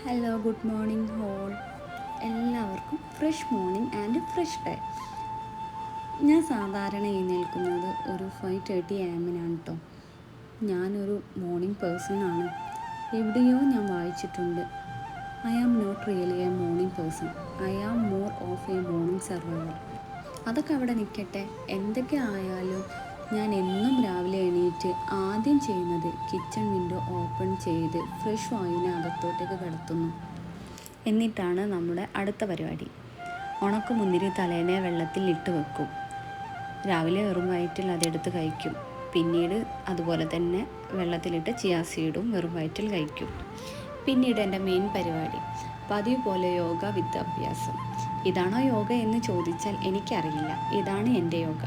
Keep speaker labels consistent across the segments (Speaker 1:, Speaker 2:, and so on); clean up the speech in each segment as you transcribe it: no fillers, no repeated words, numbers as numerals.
Speaker 1: Hello, good morning all. എല്ലാവർക്കും fresh morning and fresh day. ഞാൻ സാധാരണ എഴുന്നേൽക്കുന്നത് ഒരു 5:30 AM കേട്ടോ. ഞാനൊരു മോർണിംഗ് പേഴ്സണാണ്. എവിടെയോ ഞാൻ വായിച്ചിട്ടുണ്ട്, I am not really a morning person, I am more of a morning survivor. അതൊക്കെ അവിടെ നിൽക്കട്ടെ. എന്തൊക്കെ ആയാലും ഞാൻ എന്നും രാവിലെ എണീറ്റ് ആദ്യം ചെയ്യുന്നത് കിച്ചൺ വിൻഡോ ഓപ്പൺ ചെയ്ത് ഫ്രഷ് വായുവിനെ അകത്തോട്ടേക്ക് കടത്തുന്നു. എന്നിട്ടാണ് നമ്മുടെ അടുത്ത പരിപാടി. ഉണക്കമുന്തിരി തലേനെ വെള്ളത്തിൽ ഇട്ട് വെക്കും. രാവിലെ വെറും വയറ്റിൽ അതെടുത്ത് കഴിക്കും. പിന്നീട് അതുപോലെ തന്നെ വെള്ളത്തിലിട്ട് ചിയാ സീഡും വെറും വയറ്റിൽ കഴിക്കും. പിന്നീട് എൻ്റെ മെയിൻ പരിപാടി പതിവ് പോലെ യോഗ വിത്ത് അഭ്യാസം. ഇതാണോ യോഗ എന്ന് ചോദിച്ചാൽ എനിക്കറിയില്ല. ഇതാണ് എൻ്റെ യോഗ.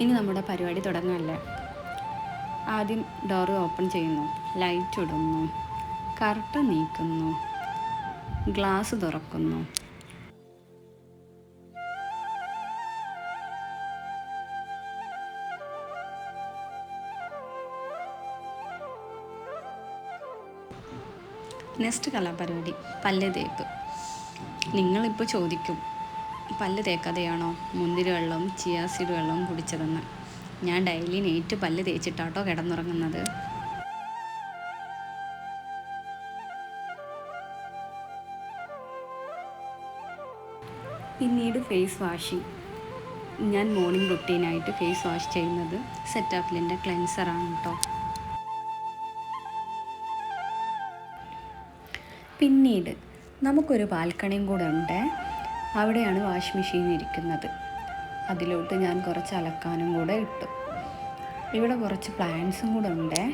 Speaker 1: ഇനി നമ്മുടെ പരിപാടി തുടങ്ങാമല്ലേ. ആദ്യം ഡോറ് ഓപ്പൺ ചെയ്യുന്നു, ലൈറ്റ് ഇടുന്നു, കർട്ടൻ നീക്കുന്നു, ഗ്ലാസ് തുറക്കുന്നു. നെക്സ്റ്റ് കലാപരിപാടി പല്ല് തേപ്പ്. നിങ്ങളിപ്പോൾ ചോദിക്കും, പല്ല് തേക്കാതെയാണോ മുന്തിരി വെള്ളവും ചിയാ സീഡ് വെള്ളവും കുടിച്ചതെന്ന്. ഞാൻ ഡെയിലി നൈറ്റ് പല്ല് തേച്ചിട്ടാട്ടോ കിടന്നുറങ്ങുന്നത്. പിന്നീട് ഫേസ് വാഷിങ്. ഞാൻ മോർണിംഗ് റുട്ടീനായിട്ട് ഫേസ് വാഷ് ചെയ്യുന്നത് സെറ്റാഫിലിൻ്റെ ക്ലെൻസറാണ് കേട്ടോ. പിന്നീട് നമുക്കൊരു ബാൽക്കണിയും കൂടെ ഉണ്ട്. അവിടെയാണ് വാഷ് മെഷീൻ ഇരിക്കുന്നത്. അതിലോട്ട് ഞാൻ കുറച്ച് അലക്കാനും കൂടെ ഇട്ടു. ഇവിടെ കുറച്ച് പ്ലാന്റ്സും കൂടെ ഉണ്ട്.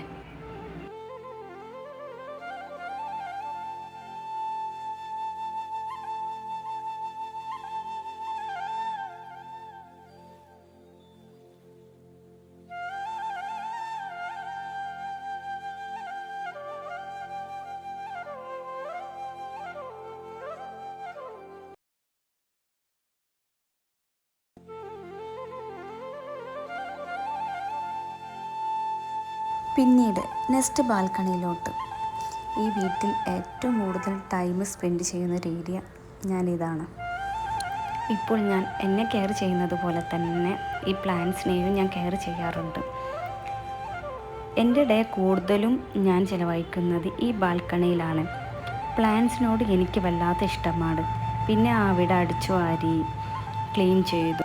Speaker 1: പിന്നീട് നെക്സ്റ്റ് ബാൽക്കണിയിലോട്ട്. ഈ വീട്ടിൽ ഏറ്റവും കൂടുതൽ ടൈം സ്പെൻഡ് ചെയ്യുന്നൊരു ഏരിയ ഞാനിതാണ്. ഇപ്പോൾ ഞാൻ എന്നെ കെയർ ചെയ്യുന്നത് പോലെ തന്നെ ഈ പ്ലാന്റ്സിനെയും ഞാൻ കെയർ ചെയ്യാറുണ്ട്. എൻ്റെ ഡേ കൂടുതലും ഞാൻ ചിലവഴിക്കുന്നത് ഈ ബാൽക്കണിയിലാണ്. പ്ലാന്റ്സിനോട് എനിക്ക് വല്ലാത്ത ഇഷ്ടമാണ്. പിന്നെ അവിടെ അടിച്ചു വാരി ക്ലീൻ ചെയ്തു.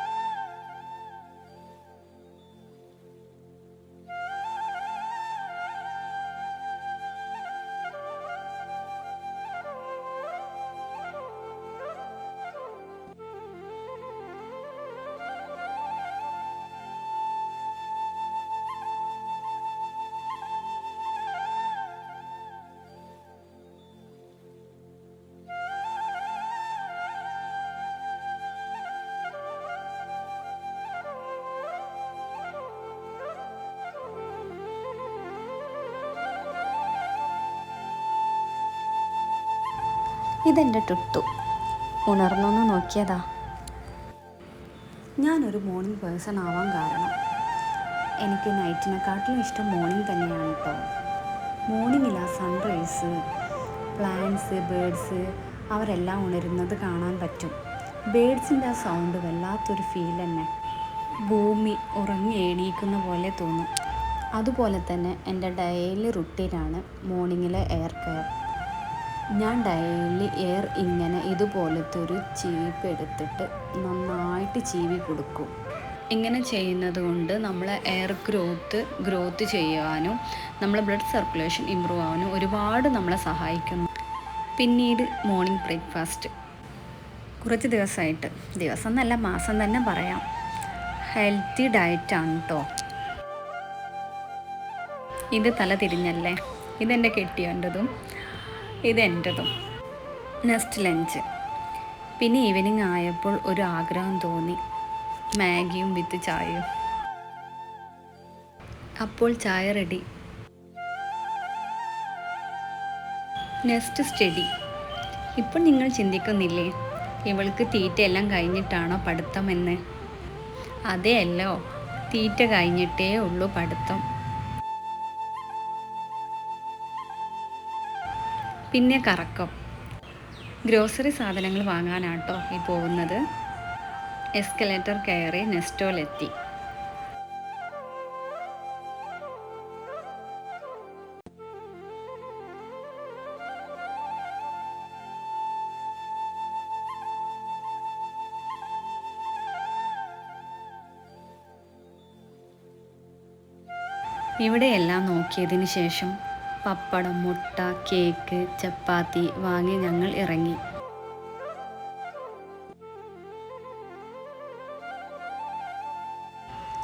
Speaker 1: ഇതെൻ്റെ ടുട്ടു. ഉണർന്നൊന്ന് നോക്കിയതാ. ഞാനൊരു മോർണിംഗ് പേഴ്സൺ ആവാൻ കാരണം എനിക്ക് നൈറ്റിനെക്കാട്ടിലും ഇഷ്ടം മോർണിംഗ് തന്നെയാണ് കേട്ടോ. മോർണിംഗിൽ ആ സൺറൈസ്, പ്ലാന്റ്സ്, ബേഡ്സ് അവരെല്ലാം ഉണരുന്നത് കാണാൻ പറ്റും. ബേഡ്സിൻ്റെ ആ സൗണ്ട് വല്ലാത്തൊരു ഫീൽ തന്നെ. ഭൂമി ഉറങ്ങി എണീക്കുന്ന പോലെ തോന്നും. അതുപോലെ തന്നെ എൻ്റെ ഡെയിലി റുട്ടീനാണ് മോർണിംഗിലെ എയർ കെയർ. ഞാൻ ഡെയിലി എയർ ഇങ്ങനെ ഇതുപോലത്തെ ഒരു ചീപ്പ് എടുത്തിട്ട് നന്നായിട്ട് ചീവി കൊടുക്കും. ഇങ്ങനെ ചെയ്യുന്നത് കൊണ്ട് നമ്മളെ എയർ ഗ്രോത്ത് ചെയ്യാനും നമ്മളെ ബ്ലഡ് സർക്കുലേഷൻ ഇമ്പ്രൂവ് ആവാനും ഒരുപാട് നമ്മളെ സഹായിക്കുന്നു. പിന്നീട് മോർണിംഗ് ബ്രേക്ക്ഫാസ്റ്റ്. കുറച്ച് ദിവസമായിട്ട്, ദിവസം എന്നല്ല മാസം തന്നെ പറയാം, ഹെൽത്തി ഡയറ്റാണ് കേട്ടോ. ഇത് തല തിരിഞ്ഞല്ലേ, ഇതെൻ്റെ കെട്ടിയൻ്റെതും ഇതെൻ്റെതും. Next lunch. പിന്നെ ഈവനിങ് ആയപ്പോൾ ഒരു ആഗ്രഹം തോന്നി, മാഗിയും വിത്ത് ചായയും. അപ്പോൾ ചായ റെഡി. Next study. ഇപ്പോൾ നിങ്ങൾ ചിന്തിക്കുന്നില്ലേ, ഇവൾക്ക് തീറ്റയെല്ലാം കഴിഞ്ഞിട്ടാണോ പഠിത്തമെന്ന്? അതെയല്ലോ, തീറ്റ കഴിഞ്ഞിട്ടേ ഉള്ളൂ പഠിത്തം. പിന്നെ കറക്കം. ഗ്രോസറി സാധനങ്ങൾ വാങ്ങാനാട്ടോ ഈ പോകുന്നത്. എസ്കലേറ്റർ കയറി നെസ്റ്റോലെത്തി. ഇവിടെയെല്ലാം നോക്കിയതിന് ശേഷം പപ്പടം, മുട്ട, കേക്ക്, ചപ്പാത്തി വാങ്ങി ഞങ്ങൾ ഇറങ്ങി.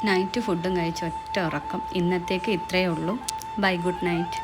Speaker 1: നൈറ്റ് ഫുഡും കഴിച്ച് ഒറ്റ ഉറക്കം. ഇന്നത്തേക്ക് ഇത്രയേ ഉള്ളൂ. Bye, good night.